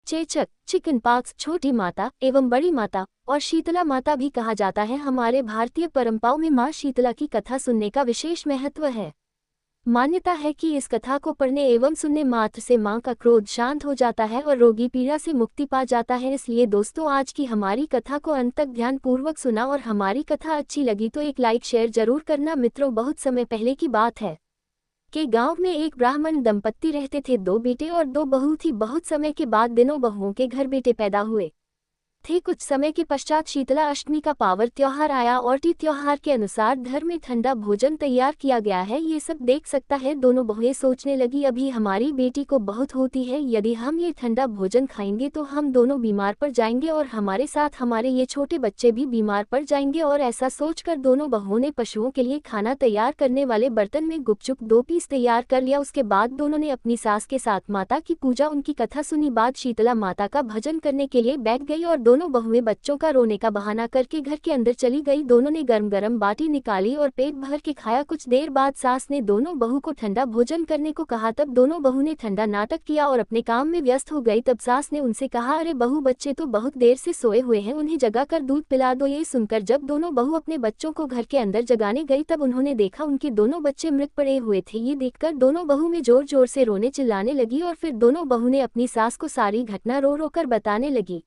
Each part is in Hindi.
चेचक, चिकन पॉक्स, छोटी माता एवं बड़ी माता और शीतला माता भी कहा जाता है। हमारे भारतीय परंपराओं में माँ शीतला की कथा सुनने का विशेष महत्व है। मान्यता है कि इस कथा को पढ़ने एवं सुनने मात्र से माँ का क्रोध शांत हो जाता है और रोगी पीड़ा से मुक्ति पा जाता है। इसलिए दोस्तों, आज की हमारी कथा को अंत तक ध्यान पूर्वक सुना और हमारी कथा अच्छी लगी तो एक लाइक शेयर जरूर करना। मित्रों, बहुत समय पहले की बात है कि गांव में एक ब्राह्मण दंपत्ति रहते थे। 2 बेटे और 2 बहू थी। बहुत समय के बाद दोनों बहुओं के घर बेटे पैदा हुए थे। कुछ समय के पश्चात शीतला अष्टमी का पावन त्योहार आया और त्योहार के अनुसार घर में ठंडा भोजन तैयार किया गया है। ये सब देख सकता है। दोनों बहुएं सोचने लगी, अभी हमारी बेटी को बहुत होती है, यदि हम ये ठंडा भोजन खाएंगे तो हम दोनों बीमार पड़ जाएंगे और हमारे साथ हमारे ये छोटे बच्चे भी बीमार पड़ जाएंगे। और ऐसा सोचकर दोनों बहुओं ने पशुओं के लिए खाना तैयार करने वाले बर्तन में गुपचुप 2 पीस तैयार कर लिया। उसके बाद दोनों ने अपनी सास के साथ माता की पूजा, उनकी कथा सुनी। बाद शीतला माता का भजन करने के लिए बैठ गई और दोनों बहुएं बच्चों का रोने का बहाना करके घर के अंदर चली गई। दोनों ने गरम गरम बाटी निकाली और पेट भर के खाया। कुछ देर बाद सास ने दोनों बहू को ठंडा भोजन करने को कहा। तब दोनों बहू ने ठंडा नाटक किया और अपने काम में व्यस्त हो गई। तब सास ने उनसे कहा, अरे बहू, बच्चे तो बहुत देर से सोए हुए हैं, उन्हें जगाकर दूध पिला दो। ये सुनकर जब दोनों बहू अपने बच्चों को घर के अंदर जगाने गई तब उन्होंने देखा उनके दोनों बच्चे मृत पड़े हुए थे। ये देखकर दोनों बहू में जोर जोर से रोने चिल्लाने लगी और फिर दोनों बहू ने अपनी सास को सारी घटना रो रो कर बताने लगी।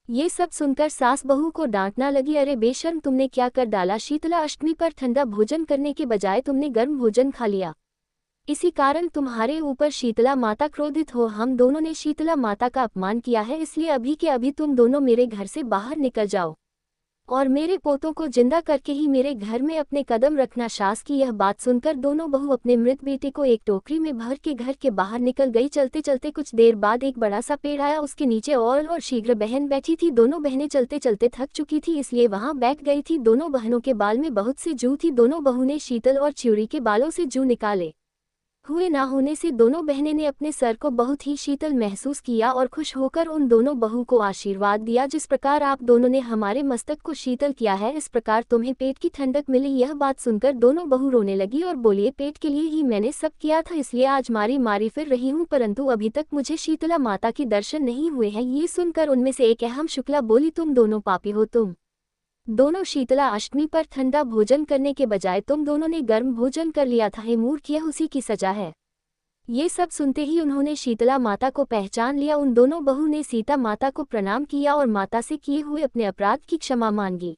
ये सब सुनकर सास बहू को डांटना लगी, अरे बेशर्म, तुमने क्या कर डाला? शीतला अष्टमी पर ठंडा भोजन करने के बजाय तुमने गर्म भोजन खा लिया, इसी कारण तुम्हारे ऊपर शीतला माता क्रोधित हो। हम दोनों ने शीतला माता का अपमान किया है, इसलिए अभी के अभी तुम दोनों मेरे घर से बाहर निकल जाओ और मेरे पोतों को जिंदा करके ही मेरे घर में अपने कदम रखना। सास की यह बात सुनकर दोनों बहू अपने मृत बेटे को एक टोकरी में भर के घर के बाहर निकल गई। चलते चलते कुछ देर बाद एक बड़ा सा पेड़ आया, उसके नीचे और शीघ्र बहन बैठी थी। दोनों बहनें चलते चलते थक चुकी थी, इसलिए वहां बैठ गई थी। दोनों बहनों के बाल में बहुत सी जू थी। दोनों बहू ने शीतल और चिउरी के बालों से जू निकाले हुए ना होने से दोनों बहनें ने अपने सर को बहुत ही शीतल महसूस किया और खुश होकर उन दोनों बहू को आशीर्वाद दिया, जिस प्रकार आप दोनों ने हमारे मस्तक को शीतल किया है, इस प्रकार तुम्हें पेट की ठंडक मिली। यह बात सुनकर दोनों बहू रोने लगी और बोली, पेट के लिए ही मैंने सब किया था, इसलिए आज मारी मारी फिर रही हूँ, परंतु अभी तक मुझे शीतला माता के दर्शन नहीं हुए हैं। ये सुनकर उनमें से एक अहम शुक्ला बोली, तुम दोनों पापी हो। तुम दोनों शीतला अष्टमी पर ठंडा भोजन करने के बजाय तुम दोनों ने गर्म भोजन कर लिया था। हे मूर्ख, यह उसी की सजा है। ये सब सुनते ही उन्होंने शीतला माता को पहचान लिया। उन दोनों बहू ने सीता माता को प्रणाम किया और माता से किए हुए अपने अपराध की क्षमा मांगी।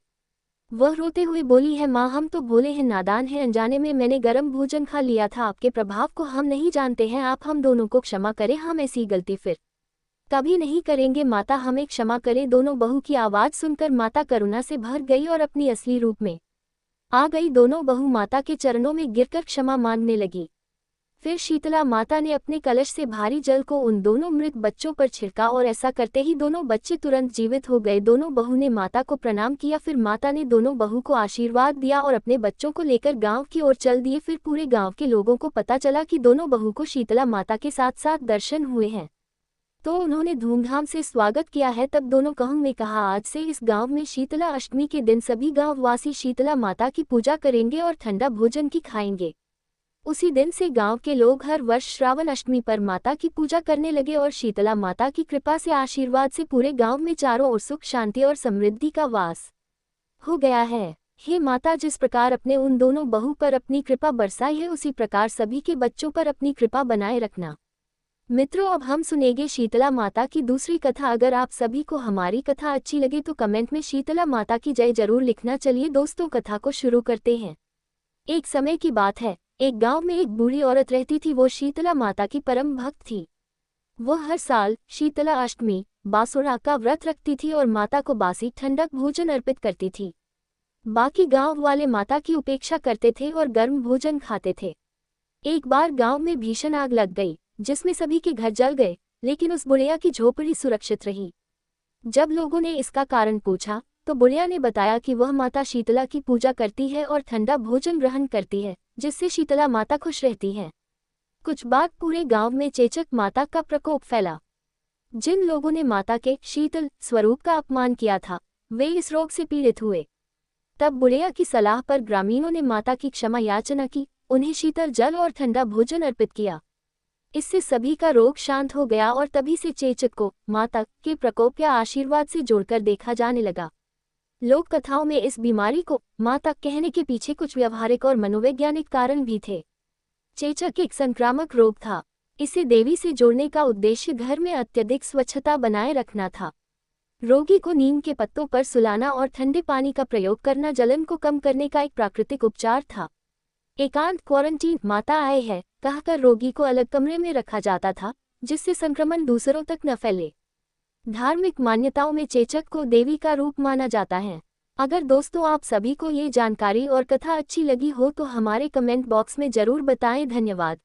वह रोते हुए बोली है, माँ, हम तो भोले हैं, नादान हैं, अनजाने में मैंने गर्म भोजन खा लिया था, आपके प्रभाव को हम नहीं जानते हैं, आप हम दोनों को क्षमा करें, हम ऐसी गलती फिर कभी नहीं करेंगे। माता, हमें क्षमा करें। दोनों बहू की आवाज़ सुनकर माता करुणा से भर गई और अपनी असली रूप में आ गई। दोनों बहू माता के चरणों में गिरकर क्षमा मांगने लगी। फिर शीतला माता ने अपने कलश से भारी जल को उन दोनों मृत बच्चों पर छिड़का और ऐसा करते ही दोनों बच्चे तुरंत जीवित हो गए। दोनों बहू ने माता को प्रणाम किया। फिर माता ने दोनों बहू को आशीर्वाद दिया और अपने बच्चों को लेकर गांव की ओर चल दिए। फिर पूरे गांव के लोगों को पता चला कि दोनों बहू को शीतला माता के साथ साथ दर्शन हुए हैं, तो उन्होंने धूमधाम से स्वागत किया है। तब दोनों कहूँ ने कहा, आज से इस गांव में शीतला अष्टमी के दिन सभी गांववासी शीतला माता की पूजा करेंगे और ठंडा भोजन की खाएंगे। उसी दिन से गांव के लोग हर वर्ष श्रावण अष्टमी पर माता की पूजा करने लगे और शीतला माता की कृपा से, आशीर्वाद से पूरे गांव में चारों ओर सुख, शांति और समृद्धि का वास हो गया है। हे माता, जिस प्रकार अपने उन दोनों बहू पर अपनी कृपा बरसाई है, उसी प्रकार सभी के बच्चों पर अपनी कृपा बनाए रखना। मित्रों, अब हम सुनेंगे शीतला माता की दूसरी कथा। अगर आप सभी को हमारी कथा अच्छी लगे तो कमेंट में शीतला माता की जय जरूर लिखना। चलिए दोस्तों, कथा को शुरू करते हैं। एक समय की बात है, एक गांव में एक बूढ़ी औरत रहती थी। वो शीतला माता की परम भक्त थी। वह हर साल शीतला अष्टमी बासुरा का व्रत रखती थी और माता को बासी ठंडक भोजन अर्पित करती थी। बाकी गांव वाले माता की उपेक्षा करते थे और गर्म भोजन खाते थे। एक बार गांव में भीषण आग लग गई, जिसमें सभी के घर जल गए, लेकिन उस बुढ़िया की झोपड़ी सुरक्षित रही। जब लोगों ने इसका कारण पूछा तो बुढ़िया ने बताया कि वह माता शीतला की पूजा करती है और ठंडा भोजन ग्रहण करती है, जिससे शीतला माता खुश रहती हैं। कुछ बाद पूरे गांव में चेचक माता का प्रकोप फैला। जिन लोगों ने माता के शीतल स्वरूप का अपमान किया था, वे इस रोग से पीड़ित हुए। तब बुढ़िया की सलाह पर ग्रामीणों ने माता की क्षमा याचना की, उन्हें शीतल जल और ठंडा भोजन अर्पित किया। इससे सभी का रोग शांत हो गया और तभी से चेचक को माता के प्रकोप या आशीर्वाद से जोड़कर देखा जाने लगा। लोक कथाओं में इस बीमारी को माता कहने के पीछे कुछ व्यवहारिक और मनोवैज्ञानिक कारण भी थे। चेचक एक संक्रामक रोग था। इसे देवी से जोड़ने का उद्देश्य घर में अत्यधिक स्वच्छता बनाए रखना था। रोगी को नीम के पत्तों पर सुलाना और ठंडे पानी का प्रयोग करना जलन को कम करने का एक प्राकृतिक उपचार था। एकांत क्वारंटीन माता आए है कहकर रोगी को अलग कमरे में रखा जाता था, जिससे संक्रमण दूसरों तक न फैले। धार्मिक मान्यताओं में चेचक को देवी का रूप माना जाता है। अगर दोस्तों आप सभी को ये जानकारी और कथा अच्छी लगी हो तो हमारे कमेंट बॉक्स में जरूर बताएं। धन्यवाद।